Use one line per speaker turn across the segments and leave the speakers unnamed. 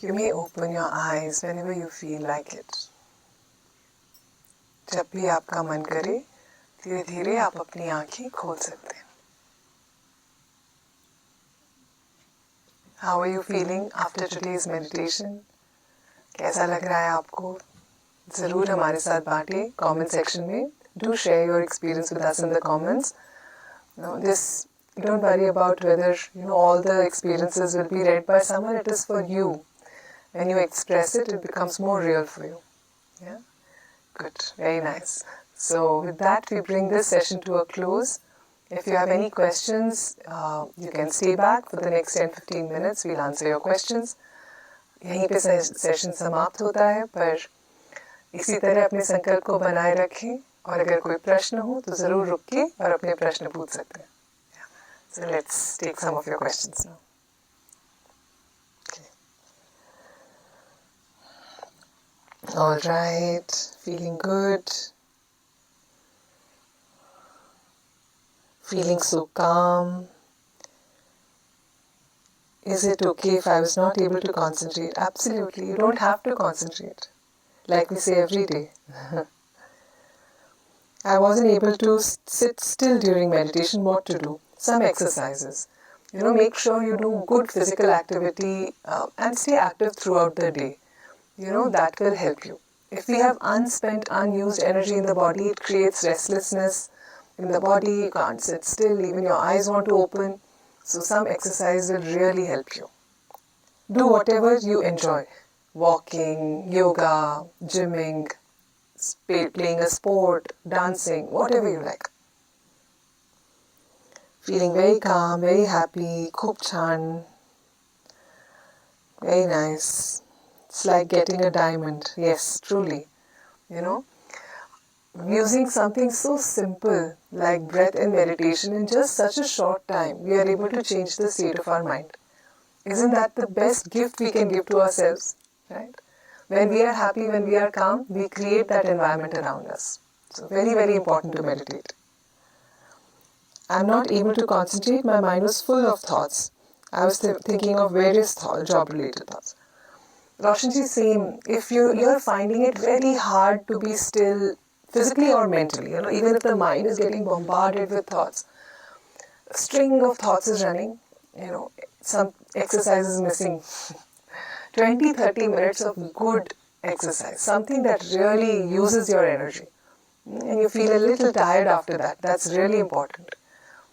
You may open your eyes whenever you feel like it. जब भी आपका मन करे धीरे धीरे आप अपनी आंखें खोल सकते हैं. How are you feeling after today's meditation? कैसा लग रहा है आपको? ज़रूर हमारे साथ बांटें comment section में. Do share your experience with us in the comments. Don't worry about whether all the experiences will be read by someone. It is for you. When you express it, it becomes more real for you. Yeah? Good. Very nice. So with that, we bring this session to a close. If you have any questions, you can stay back for the next 10-15 minutes. We'll answer your questions. यहीं पे session समाप्त होता है, पर इसी तरह अपने संकल्प को बनाए रखें और अगर कोई प्रश्न हो तो ज़रूर रुक के और अपने प्रश्न पूछ सकते हैं. So let's take some of your questions now. All right, feeling good, feeling so calm. Is it okay if I was not able to concentrate? Absolutely, you don't have to concentrate, like we say every day. I wasn't able to sit still during meditation. What to do? Some exercises. Make sure you do good physical activity and stay active throughout the day. That will help you. If we have unspent, unused energy in the body, it creates restlessness in the body. You can't sit still, even your eyes want to open. So some exercise will really help you. Do whatever you enjoy. Walking, yoga, gymming, playing a sport, dancing, whatever you like. Feeling very calm, very happy, khub chan. Very nice. It's like getting a diamond. Yes, truly. Using something so simple like breath and meditation in just such a short time, we are able to change the state of our mind. Isn't that the best gift we can give to ourselves? Right? When we are happy, when we are calm, we create that environment around us. So very, very important to meditate. I'm not able to concentrate. My mind was full of thoughts. I was thinking of various job-related thoughts. Roshanji, same. If you're finding it very hard to be still, physically or mentally, even if the mind is getting bombarded with thoughts, a string of thoughts is running, some exercise is missing. 20-30 minutes of good exercise, something that really uses your energy. And you feel a little tired after that. That's really important.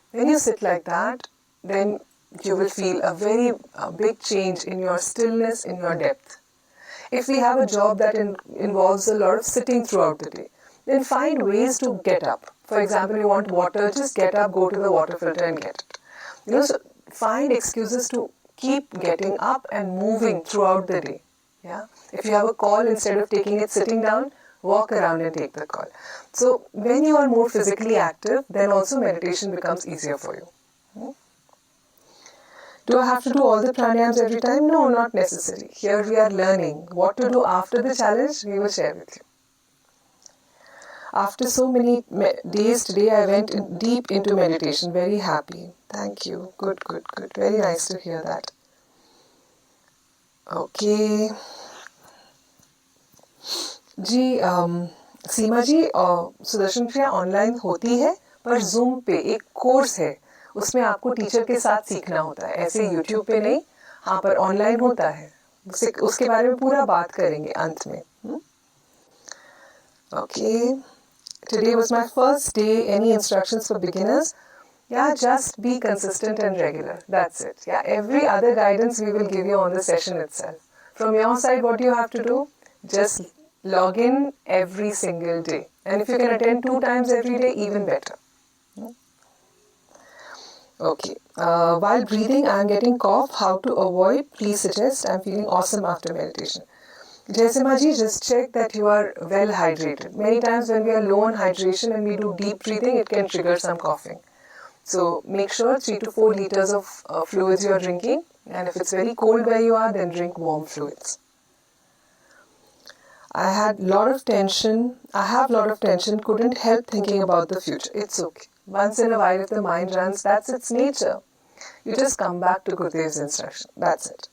When you sit like that, then you will feel a very big change in your stillness, in your depth. If we have a job that involves a lot of sitting throughout the day, then find ways to get up. For example, you want water, just get up, go to the water filter and get it. So find excuses to keep getting up and moving throughout the day. Yeah. If you have a call, instead of taking it sitting down, walk around and take the call. So when you are more physically active, then also meditation becomes easier for you. Do I have to do all the pranayams every time? No, not necessary. Here we are learning what to do after the challenge. We will share with you. After so many days today, I went deep into meditation. Very happy. Thank you. Good. Very nice to hear that. Okay. जी सीमा जी सुदर्शन क्रिया online होती है पर zoom पे एक course है उसमें आपको teacher के साथ सीखना होता है ऐसे यूट्यूब पे नहीं हाँ पर ऑनलाइन होता है उसके बारे में पूरा बात करेंगे अंत में okay Today was my first day. Any instructions for beginners? Yeah, just be consistent and regular. That's it. Yeah, every other guidance we will give you on the session itself. From your side, what do you have to do? Just log in every single day. And if you can attend 2 times every day, even better. Okay. While breathing, I am getting cough. How to avoid? Please suggest. I am feeling awesome after meditation. Jaisima ji, just check that you are well hydrated. Many times when we are low on hydration and we do deep breathing, it can trigger some coughing. So make sure 3 to 4 liters of fluids you are drinking. And if it's very cold where you are, then drink warm fluids. I had a lot of tension. I have a lot of tension. Couldn't help thinking about the future. It's okay. Once in a while, if the mind runs, that's its nature. You just come back to Gurudev's instruction. That's it.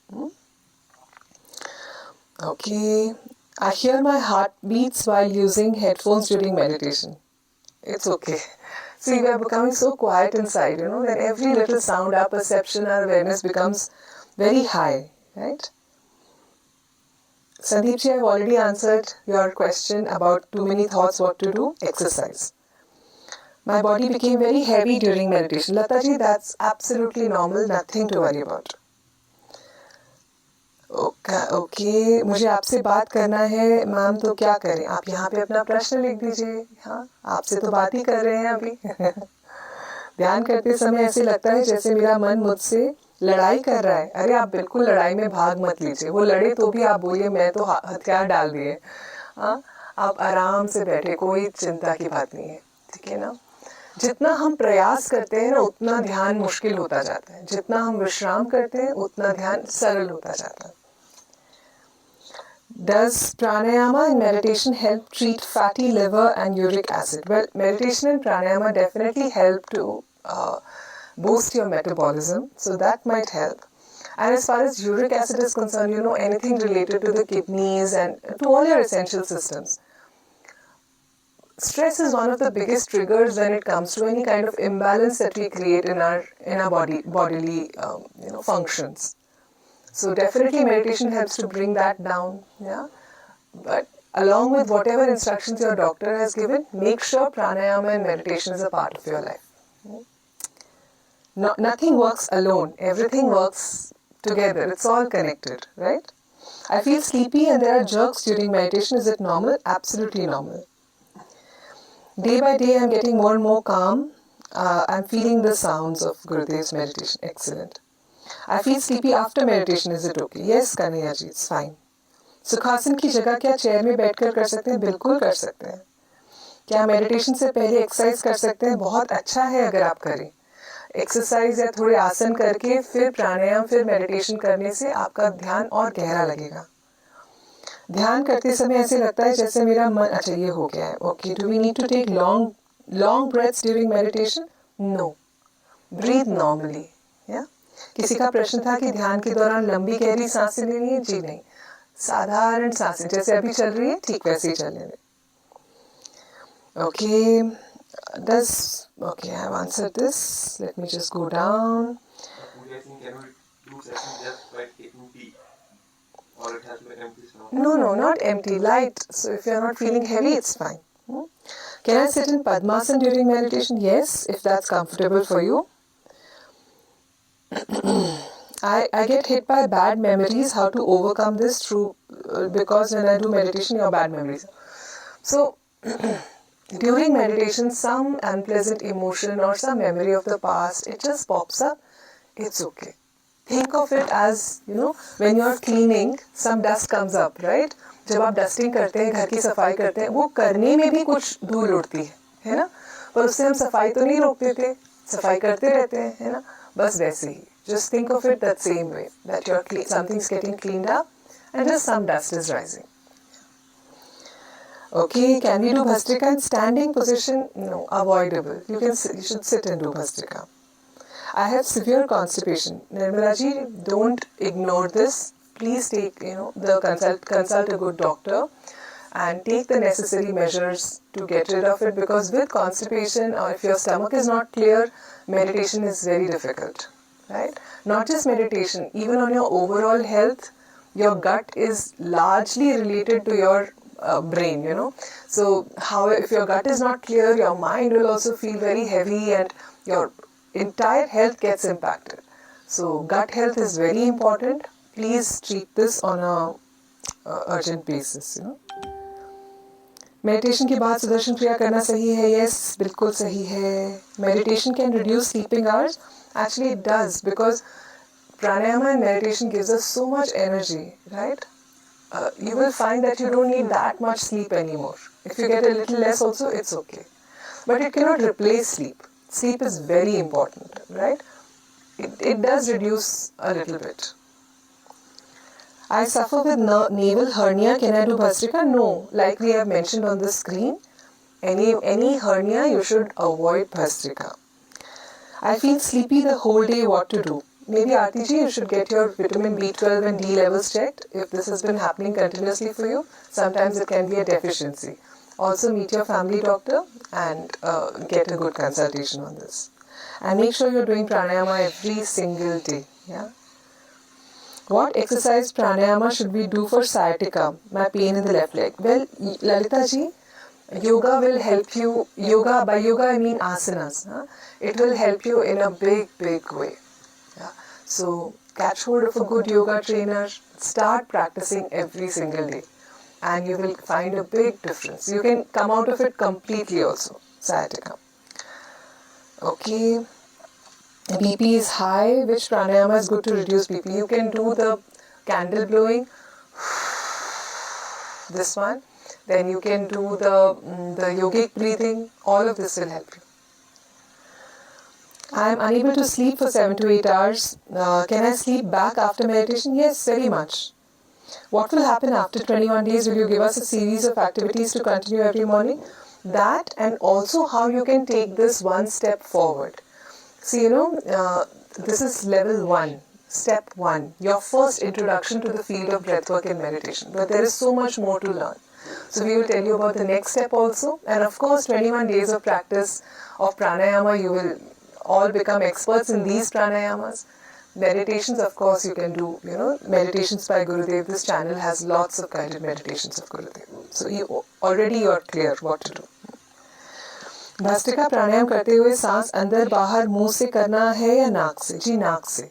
Okay, I hear my heart beats while using headphones during meditation. It's okay. See, we are becoming so quiet inside, that every little sound, our perception, our awareness becomes very high, right? Sandeep ji, I've already answered your question about too many thoughts, what to do, exercise. My body became very heavy during meditation. Lata ji, that's absolutely normal, nothing to worry about. Okay मुझे आपसे बात करना है ma'am, तो क्या करें? आप यहाँ पे अपना प्रश्न लिख दीजिए। हाँ, आपसे तो बात ही कर रहे हैं अभी। ध्यान करते समय ऐसे लगता है जैसे मेरा मन मुझसे लड़ाई कर रहा है। अरे आप बिल्कुल लड़ाई में भाग मत लीजिए, वो लड़े तो भी आप बोलिए मैं तो हथियार डाल दिए। हाँ, आप आराम से बैठे, कोई चिंता की बात नहीं है, ठीक है ना? जितना हम प्रयास करते हैं ना उतना ध्यान मुश्किल होता जाता है, जितना हम विश्राम करते हैं उतना ध्यान सरल होता जाता है। Does pranayama and meditation help treat fatty liver and uric acid? Well, meditation and pranayama definitely help to boost your metabolism, so that might help. And as far as uric acid is concerned, anything related to the kidneys and to all your essential systems. Stress is one of the biggest triggers when it comes to any kind of imbalance that we create in our bodily functions. So definitely meditation helps to bring that down, yeah. But along with whatever instructions your doctor has given, make sure pranayama and meditation is a part of your life. Nothing works alone. Everything works together. It's all connected, right? I feel sleepy and there are jerks during meditation. Is it normal? Absolutely normal. Day by day, I'm getting more and more calm. I'm feeling the sounds of Gurudev's meditation. Excellent. I feel sleepy after meditation. Is it okay? Yes, Kanhaiya ji, it's fine. सुखासन की जगह क्या chair में बैठकर कर सकते हैं? बिल्कुल कर सकते हैं। क्या मेडिटेशन से पहले एक्सरसाइज कर सकते हैं? बहुत अच्छा है अगर आप करें। एक्सरसाइज या थोड़े आसन करके फिर प्राणायाम फिर मेडिटेशन करने से आपका ध्यान और गहरा लगेगा। ध्यान करते समय ऐसे लगता है जैसे मेरा मन, अच्छा ये हो गया है। Okay, do we need to take long breaths during meditation? No, breathe normally. या किसी का प्रश्न था कि ध्यान के दौरान लंबी गहरी सांसें लेनी है? जी नहीं, साधारण सांसें जैसे अभी चल रही है ठीक वैसे ही चलने दें। Okay, okay, I have answered this. Let me just go down. Can we do sessions just by taking tea? Or it has to be empty stomach? No, not empty, light. So if you're not feeling heavy, it's fine. Can I sit in Padmasana during meditation? Yes, if that's comfortable for you. I get hit by bad memories. How to overcome this? Through because when I do meditation, your bad memories. So during meditation, some unpleasant emotion or some memory of the past, it just pops up. It's okay. Think of it as, when you are cleaning, some dust comes up, right? जब आप dusting करते हैं, घर की सफाई करते हैं, वो करने में भी कुछ धूल उड़ती है ना? पर उससे हम सफाई तो नहीं रोक देते, सफाई करते रहते हैं, है ना? बस वैसे ही. Just think of it that same way, that something's getting cleaned up and just some dust is rising. Okay, can we do Bhastrika in standing position? No, avoidable. You should sit and do Bhastrika. I have severe constipation. Nirmala ji, don't ignore this. Please take, consult a good doctor and take the necessary measures to get rid of it, because with constipation or if your stomach is not clear, meditation is very difficult, right? Not just meditation, even on your overall health, your gut is largely related to your brain, So if your gut is not clear, your mind will also feel very heavy and your entire health gets impacted. So gut health is very important. Please treat this on a urgent basis, Meditation के बाद सुदर्शन क्रिया करना सही है? Yes, बिल्कुल सही है. Meditation can reduce sleeping hours. Actually, it does, because pranayama and meditation gives us so much energy, right? You will find that you don't need that much sleep anymore. If you get a little less also, it's okay. But it cannot replace sleep. Sleep is very important, right? It does reduce a little bit. I suffer with navel hernia. Can I do Bhastrika? No. Like we have mentioned on the screen, any hernia, you should avoid Bhastrika. I feel sleepy the whole day. What to do? maybe Aarti ji, you should get your vitamin B12 and D levels checked if this has been happening continuously for you. Sometimes it can be a deficiency. Also meet your family doctor and get a good consultation on this. And make sure you're doing pranayama every single day. Yeah. What exercise pranayama should we do for sciatica, my pain in the left leg? Well, Lalita ji, yoga will help you. Yoga, by yoga I mean asanas. Huh? It will help you in a big, big way. Yeah. So catch hold of a good yoga trainer. Start practicing every single day, and you will find a big difference. You can come out of it completely also. Sciatica. Okay. BP is high. Which pranayama is good to reduce BP? You can do the candle blowing. This one. Then you can do the yogic breathing. All of this will help you. I am unable to sleep for 7 to 8 hours. Can I sleep back after meditation? Yes, very much. What will happen after 21 days? Will you give us a series of activities to continue every morning? That, and also how you can take this one step forward. See, this is level 1, step 1, your first introduction to the field of breathwork and meditation. But there is so much more to learn. So we will tell you about the next step also. And of course, 21 days of practice of pranayama, you will all become experts in these pranayamas. Meditations, of course, you can do, meditations by Gurudev. This channel has lots of guided meditations of Gurudev. So you are clear what to do. Bhastrika प्राणायाम करते हुए सांस अंदर बाहर मुंह से करना है या नाक से? जी, नाक से.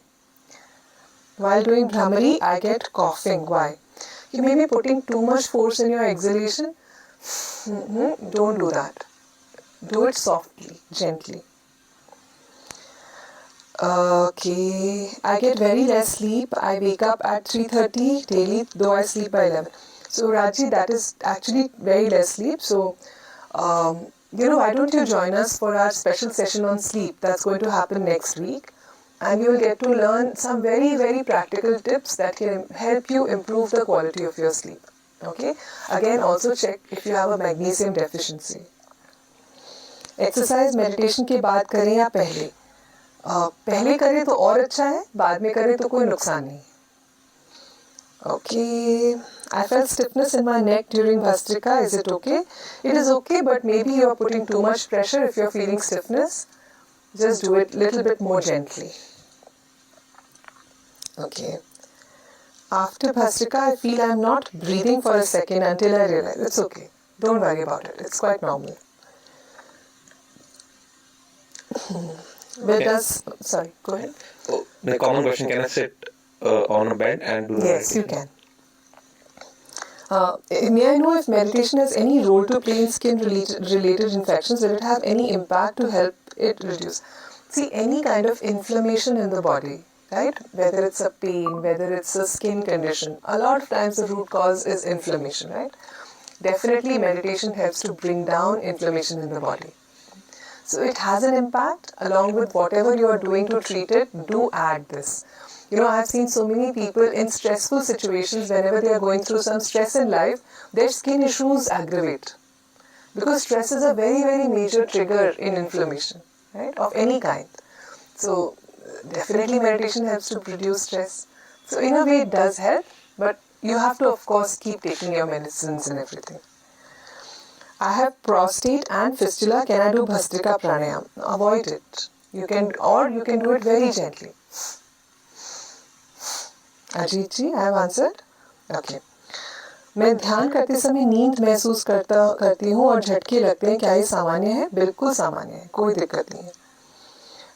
While doing Bhramari, I get coughing. Why? You may be putting too much force in your exhalation. Don't do that. Do it softly, gently. Okay. I get very less sleep. I wake up at 3:30 daily, though I sleep by 11. So Raji, that is actually very less sleep. So, why don't you join us for our special session on sleep? That's going to happen next week. And you will get to learn some very, very practical tips that can help you improve the quality of your sleep. Okay? Again, also check if you have a magnesium deficiency. Exercise meditation के बाद करें या पहले? पहले करें तो और अच्छा है, बाद में करें तो कोई नुकसान नहीं. Okay, I felt stiffness in my neck during Bhastrika. Is it okay? It is okay, but maybe you are putting too much pressure if you are feeling stiffness. Just do it a little bit more gently. Okay. After Bhastrika, I feel I am not breathing for a second until I realize. It's okay. Don't worry about it. It's quite normal. Sorry, go ahead.
Oh, the common question, can I sit on a bed and do
Yes, you can. May I know if meditation has any role to play in skin-related infections? Will it have any impact to help it reduce? See, any kind of inflammation in the body, right? Whether it's a pain, whether it's a skin condition, a lot of times the root cause is inflammation, right? Definitely meditation helps to bring down inflammation in the body. So it has an impact. Along with whatever you are doing to treat it, do add this. I have seen so many people in stressful situations, whenever they are going through some stress in life, their skin issues aggravate. Because stress is a very, very major trigger in inflammation, right, of any kind. So definitely meditation helps to reduce stress. So in a way it does help, but you have to, of course, keep taking your medicines and everything. I have prostate and fistula. Can I do Bhastrika pranayam? Avoid it. You can do it very gently. Ajit ji, I have answered? Okay. मैं ध्यान करते समय नींद महसूस करती हूँ और झटके लगते हैं. क्या ये सामान्य है? बिल्कुल सामान्य है. कोई दिक्कत नहीं है.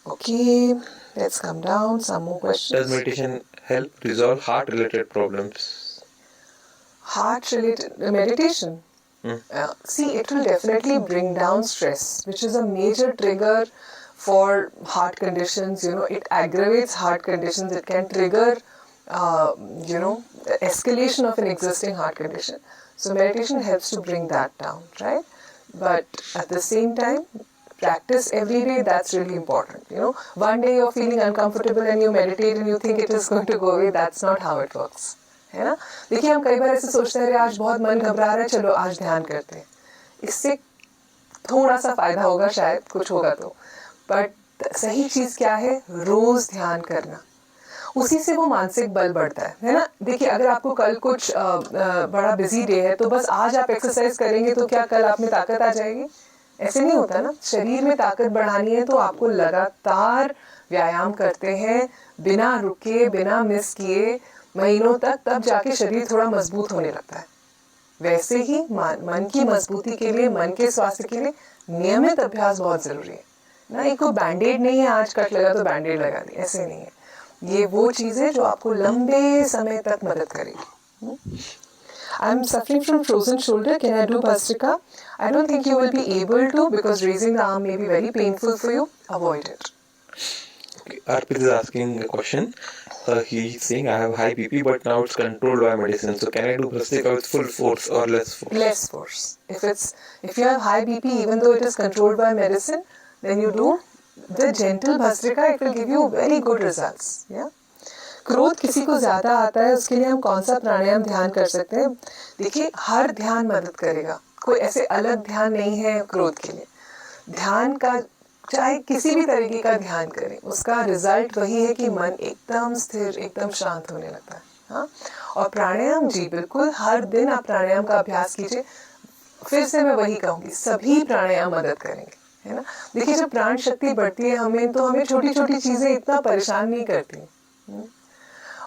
Okay, let's come down. Some more questions.
Does meditation help resolve heart-related problems?
Heart-related meditation? See, it will definitely bring down stress, which is a major trigger for heart conditions. It aggravates heart conditions. It can trigger, the escalation of an existing heart condition. So meditation helps to bring that down, right? But at the same time, practice every day. That's really important. One day you're feeling uncomfortable and you meditate and you think it is going to go away. That's not how it works. है ना? देखिए, हम कई बार ऐसे सोचते हैं, आज बहुत मन घबरा रहा है, चलो आज ध्यान करते हैं. इससे थोड़ा सा फायदा होगा, शायद कुछ होगा तो. बट सही चीज़ क्या है? रोज ध्यान करना. उसी से वो मानसिक बल बढ़ता है ना। देखिए अगर आपको कल कुछ बड़ा बिजी डे है तो बस आज आप एक्सरसाइज करेंगे तो क्या कल आप में ताकत आ जाएगी? ऐसे नहीं होता ना। शरीर में ताकत बढ़ानी है तो आपको लगातार व्यायाम करते हैं बिना रुके बिना मिस किए महीनों तक, तब जाके शरीर थोड़ा मजबूत होने लगता है। वैसे ही मन की मजबूती के लिए, मन के स्वास्थ्य के लिए नियमित अभ्यास बहुत जरूरी है ना। एक कोई बैंडेड नहीं है, आज कट लगा तो बैंडेड लगा दी, ऐसे नहीं है। ये वो चीज है जो आपको लंबे समय तक मदद करेगी। I'm suffering from frozen shoulder. Can I do Bhastrika? I don't think you will be able to because raising the arm may be very painful for you. Avoid it.
Okay, Arpit is asking a question. He's saying I have high BP, but now it's controlled by medicine. So can I do Bhastrika with full force or less force?
Less force. If you have high BP, even though it is controlled by medicine, then you do the gentle Bhastrika. It will give you very good results. Yeah. क्रोध किसी को ज्यादा आता है, उसके लिए हम कौन सा प्राणायाम ध्यान कर सकते हैं? देखिए हर ध्यान मदद करेगा, कोई ऐसे अलग ध्यान नहीं है क्रोध के लिए। ध्यान का चाहे किसी भी तरीके का ध्यान करें, उसका रिजल्ट वही है कि मन एकदम स्थिर एकदम शांत होने लगता है। हाँ, और प्राणायाम जी बिल्कुल हर दिन आप प्राणायाम का अभ्यास कीजिए। फिर से मैं वही कहूँगी, सभी प्राणायाम मदद करेंगे, है ना। देखिए जब प्राण शक्ति बढ़ती है हमें, तो हमें छोटी छोटी चीजें इतना परेशान नहीं करती।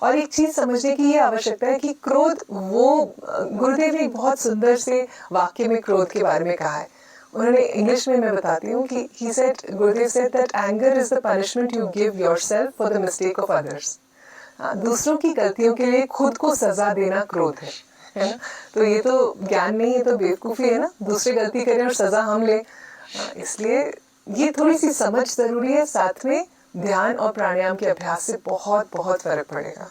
और एक चीज समझने की ये आवश्यकता है कि क्रोध, वो गुरुदेव ने बहुत सुंदर से वाक्य में क्रोध के बारे में कहा है। उन्होंने इंग्लिश में मैं बताती हूँ कि he said, Gurudev said that anger is the punishment you give yourself for the mistake of others. दूसरों की गलतियों के लिए खुद को सजा देना क्रोध है ना। तो ये तो ज्ञान नहीं, ये तो बेवकूफ़ी है ना। दूसरे गलती करें और सजा हम ले। इसलिए ये थोड़ी सी समझ जरूरी है। साथ में ध्यान और प्राणायाम के अभ्यास से बहुत बहुत फर्क पड़ेगा।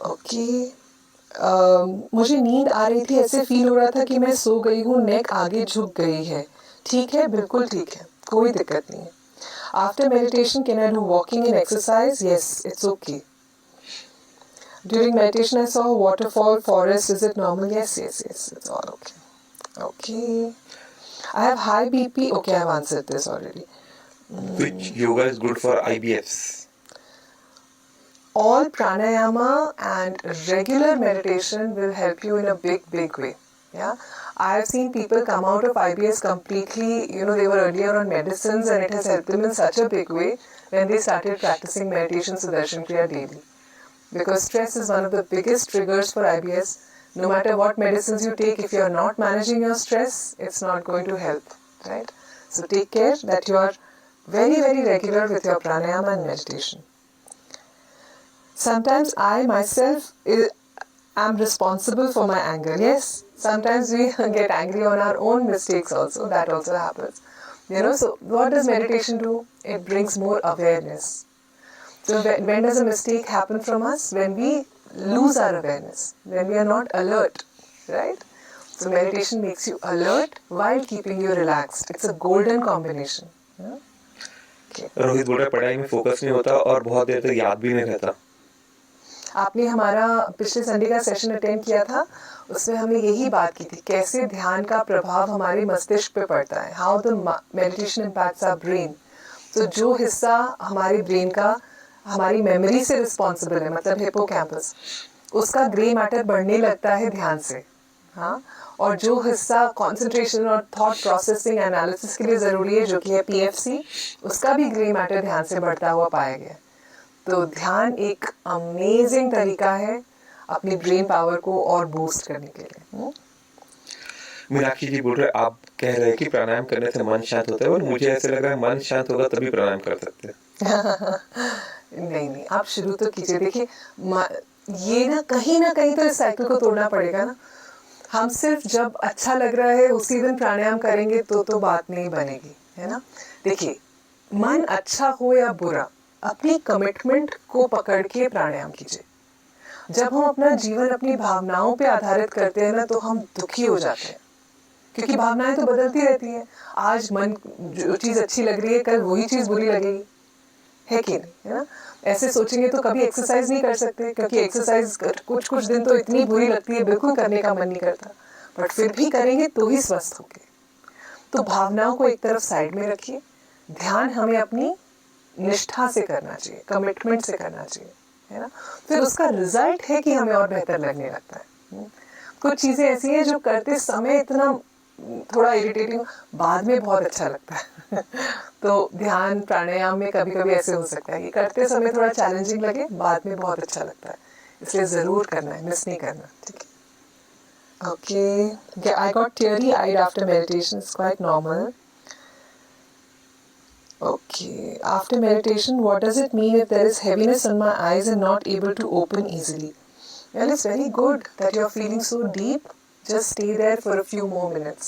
ओके, मुझे नींद आ रही थी, ऐसे फील हो रहा था कि मैं सो गई हूँ, नेक आगे झुक गई है। ठीक है, बिल्कुल ठीक है, कोई दिक्कत नहीं है। After meditation can I do walking and exercise? Yes, it's okay. During meditation I saw waterfall, forest, is it normal? Yes, it's all okay. Okay. I have high BP. Okay, I have answered this already.
Which yoga is good for IBS?
All pranayama and regular meditation will help you in a big way. Yeah, I have seen people come out of IBS completely. You know, they were earlier on medicines, and it has helped them in such a big way when they started practicing meditation Sudarshan Kriya daily. Because stress is one of the biggest triggers for IBS. No matter what medicines you take, if you are not managing your stress, it's not going to help, right? So take care that you are very regular with your pranayama and meditation. Sometimes I myself am responsible for my anger. Yes, sometimes we get angry on our own mistakes also. That also happens. You know, so what does meditation do? It brings more awareness. So when does a mistake happen from us? When we lose our awareness, when we are not alert, right? So meditation makes you alert while keeping you relaxed. It's a golden combination. Yeah? Okay.
Rohit बोल रहा है पढ़ाई में focus नहीं होता और बहुत देर तक याद भी नहीं रहता।
आपने हमारा पिछले संडे का सेशन अटेंड किया था, उसमें हमने यही बात की थी, कैसे ध्यान का प्रभाव हमारे मस्तिष्क पे पड़ता है। How the meditation impacts our brain. तो जो हिस्सा हमारे ब्रेन का हमारी मेमोरी से रिस्पॉन्सिबल है, मतलब हिप्पोकैम्पस, उसका ग्रे मैटर बढ़ने लगता है ध्यान से। हाँ, और जो हिस्सा कंसंट्रेशन और थॉट प्रोसेसिंग एनालिसिस के लिए ज़रूरी है, जो कि है PFC, उसका भी ग्रे मैटर ध्यान से बढ़ता हुआ पाया गया। तो ध्यान एक अमेजिंग तरीका है अपनी ब्रेन पावर को और बूस्ट करने के लिए।
मीनाक्षी जी बोल रहे आप कह रहे हैं कि प्राणायाम करने से मन शांत होता है, और मुझे ऐसे लग रहा है मन शांत होगा तभी प्राणायाम कर सकते हैं।
नहीं, आप शुरू तो कीजिए। देखिए ये ना कहीं तो इस साइकिल को तोड़ना पड़ेगा ना। हम सिर्फ जब अच्छा लग रहा है उसी दिन प्राणायाम करेंगे तो बात नहीं बनेगी, है ना। देखिए मन अच्छा हो या बुरा, अपनी कमिटमेंट को पकड़ के प्राणायाम कीजिए। जब हम अपना जीवन अपनी भावनाओं पे आधारित करते हैं ना, तो हम दुखी हो जाते हैं, क्योंकि भावनाएं तो बदलती रहती हैं। आज मन जो चीज़ अच्छी लग रही है, कल वही चीज़ बुरी लगेगी, है कि नहीं, है ना। ऐसे सोचेंगे तो कभी एक्सरसाइज नहीं कर सकते, क्योंकि एक्सरसाइज कुछ दिन तो इतनी बुरी लगती है, बिल्कुल करने का मन नहीं करता, बट फिर भी करेंगे तो ही स्वस्थ होंगे। तो भावनाओं को एक तरफ साइड में रखिए। ध्यान हमें अपनी निष्ठा से करना चाहिए, कमिटमेंट से करना चाहिए, है ना। फिर उसका रिजल्ट है कि हमें और बेहतर लगने लगता है। कुछ चीज़ें ऐसी हैं जो करते समय इतना थोड़ा इरिटेटिंग, बाद में बहुत अच्छा लगता है। तो ध्यान प्राणायाम में कभी कभी ऐसे हो सकता है कि करते समय थोड़ा चैलेंजिंग लगे, बाद में बहुत अच्छा लगता है। इसलिए ज़रूर करना है, मिस नहीं करना, ठीक है। Okay, I got teary eyed after meditation, it's quite normal. Okay, after meditation, what does it mean if there is heaviness on my eyes and not able to open easily? Well, it's very good that you're feeling so deep. Just stay there for a few more minutes.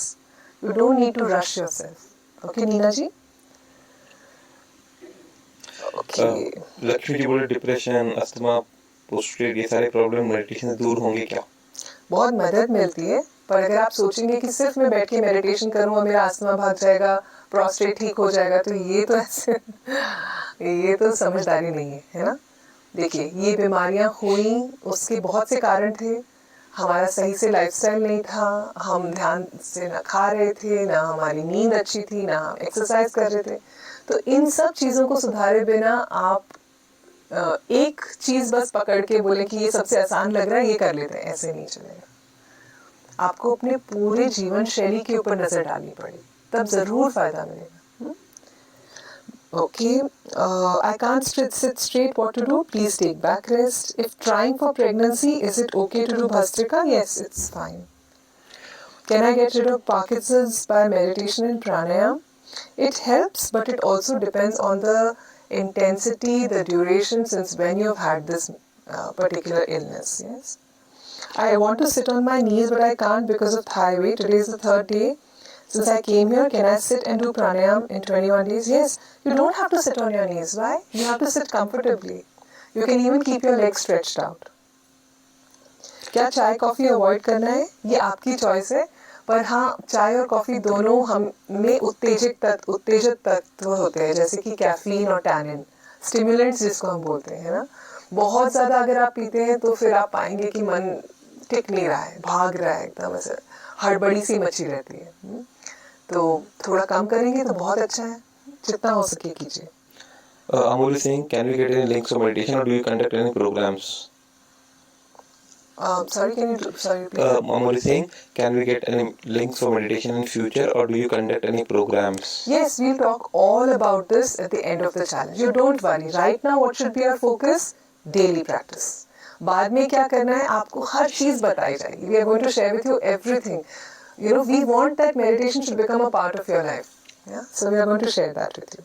You don't need to rush yourself. Okay, Neena ji? Okay.
Lakshmi ji बोले depression, asthma, पोस्ट्रेट, ये सारे problem meditation से दूर होंगे क्या?
बहुत मदद मिलती है, पर अगर आप सोचेंगे कि सिर्फ मैं बैठ के मेडिटेशन करूँ और मेरा अस्थमा भाग जाएगा, प्रोस्टेट ठीक हो जाएगा, तो ये तो ऐसे ये तो समझदारी नहीं है, है ना। देखिए, ये बीमारियां हुई, उसके बहुत से कारण थे। हमारा सही से लाइफस्टाइल नहीं था, हम ध्यान से ना खा रहे थे, ना हमारी नींद अच्छी थी, ना हम एक्सरसाइज कर रहे थे। तो इन सब चीज़ों को सुधारे बिना आप एक चीज़ बस पकड़ के बोले कि ये सबसे आसान लग रहा है, ये कर लेते हैं, ऐसे नहीं चलेगा। आपको अपने पूरे जीवन शैली के ऊपर नज़र डालनी पड़ेगी, तब ज़रूर फ़ायदा मिलेगा। Okay, I can't sit straight. What to do? Please take back rest. If trying for pregnancy, is it okay to do Bhastrika? Yes, it's fine. Can I get rid of Parkinson's by meditation and pranayam? It helps, but it also depends on the intensity, the duration, since when you've had this particular illness. Yes. I want to sit on my knees, but I can't because of thigh weight. Today is the 3rd day. Since I came here, can I sit and do pranayam in 21 days? Yes. You don't have to sit on your knees. Why? You have to sit comfortably. You can even keep your legs stretched out. क्या चाय coffee avoid करना है? ये आपकी choice है, पर हाँ, चाय और कॉफ़ी दोनों हम में उत्तेजक तत्व होते हैं, जैसे कि कैफीन और टैनिन, स्टिमुलेंट्स जिसको हम बोलते हैं, है ना। बहुत ज़्यादा अगर आप पीते हैं तो फिर आप पाएंगे कि मन टिक नहीं रहा है, भाग रहा है, एकदम ऐसे हड़बड़ी सी मची रहती है। तो थोड़ा कम करेंगे तो बहुत अच्छा है, जितना हो सके कीजिए।
Amol is saying, can we get any links for meditation or do you conduct any programs?
Sorry, can you sorry repeat?
Amol is saying, can we get any links for meditation in future or do you conduct any programs?
Yes, we'll talk all about this at the end of the challenge. You don't worry. Right now, what should be our focus? Daily practice. बाद में क्या करना है, आपको हर चीज़ बताई जाएगी. We are going to share with you everything. You know, we want that meditation should become a part of your life. Yeah, so we are going to share that with you.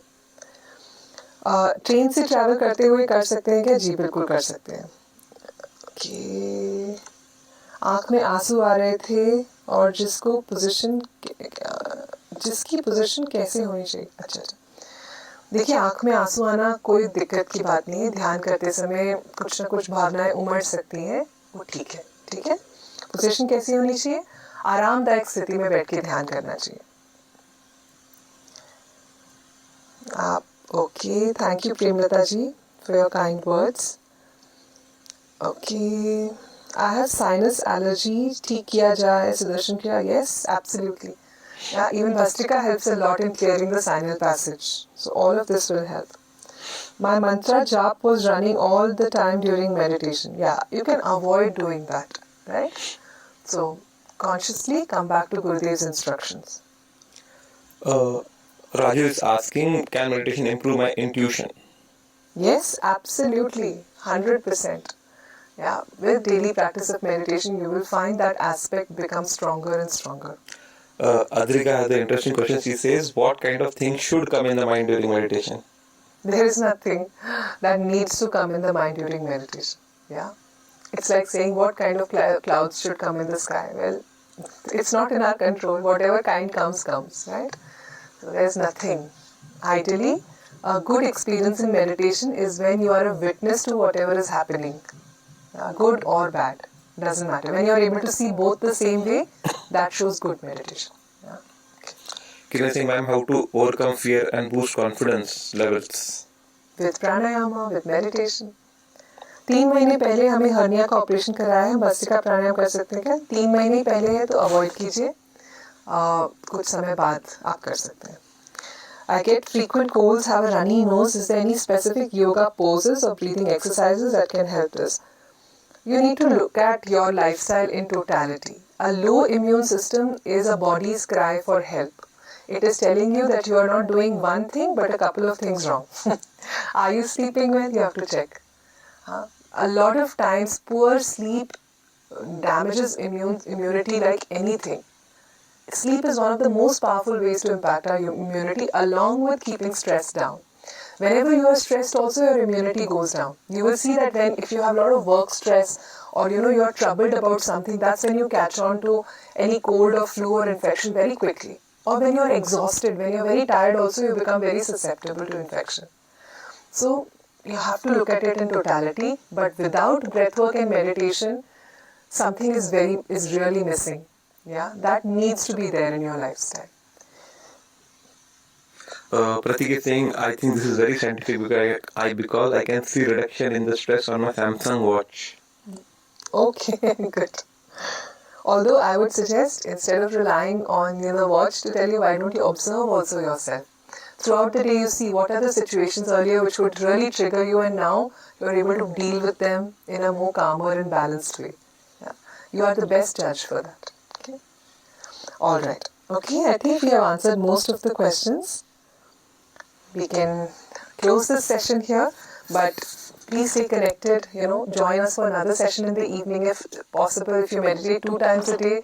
Train से travel करते हुए कर सकते हैं क्या? जी बिल्कुल कर सकते हैं। आँख में आंसू आ रहे थे और जिसकी पोजीशन कैसे होनी चाहिए? अच्छा, देखिए, आँख में आंसू आना कोई दिक्कत की बात नहीं है। ध्यान करते समय कुछ ना कुछ भावनाएं उमड़ सकती हैं, वो ठीक है, ठीक है। पोजीशन कैसी होनी चाहिए? आरामदायक स्थिति में बैठ के ध्यान करना चाहिए। आप okay, thank you Premlata ji for your kind words. Okay, I have sinus allergy, ठीक किया जाए Sudarshan Kriya? Yes, absolutely. Yeah, even Bhastrika helps a lot in clearing the sinal passage. So all of this will help. My mantra jap was running all the time during meditation. Yeah, you can avoid doing that, right? So consciously come back to Gurudev's instructions.
Raju is asking, can meditation improve my intuition?
Yes, absolutely, 100%. Yeah, with daily practice of meditation, you will find that aspect becomes stronger and stronger.
Adrika has an interesting question. She says, what kind of things should come in the mind during meditation?
There is nothing that needs to come in the mind during meditation. Yeah. It's like saying what kind of clouds should come in the sky. Well, it's not in our control. Whatever kind comes, right? So there's nothing. Ideally, a good experience in meditation is when you are a witness to whatever is happening. Good or bad. Doesn't matter. When you are able to see both the same way, that shows good meditation. Yeah.
Kiran Singh ma'am, how to overcome fear and boost confidence levels?
With pranayama, with meditation. 3 महीने पहले हमें hernia का operation कराया है, भस्त्रिका प्राणायाम कर सकते हैं क्या? 3 महीने पहले है तो अवॉइड कीजिए, कुछ समय बाद आप कर सकते हैं। I get frequent colds, have a runny nose. Is there any specific yoga poses or breathing exercises that can help this? You need to look at your lifestyle in totality. A low immune system is a body's cry for help. It is telling you that you are not doing one thing but a couple of things wrong. Are you sleeping well? You have to check. A lot of times poor sleep damages immunity like anything. Sleep is one of the most powerful ways to impact our immunity along with keeping stress down. Whenever you are stressed also your immunity goes down. You will see that when if you have a lot of work stress or you are troubled about something, that's when you catch on to any cold or flu or infection very quickly. Or when you are exhausted, when you are very tired also you become very susceptible to infection. So you have to look at it in totality, but without breathwork and meditation, something is really missing. Yeah, that needs to be there in your lifestyle.
Pratik is saying, I think this is very scientific because I can see reduction in the stress on my Samsung watch.
Okay, good. Although I would suggest instead of relying on the watch to tell you, why don't you observe also yourself? Throughout the day you see what are the situations earlier which would really trigger you and now you're able to deal with them in a more calmer and balanced way. Yeah. You are the best judge for that. Okay. Alright. Okay, I think we have answered most of the questions. We can close this session here, but please stay connected, join us for another session in the evening if possible. If you meditate 2 times a day,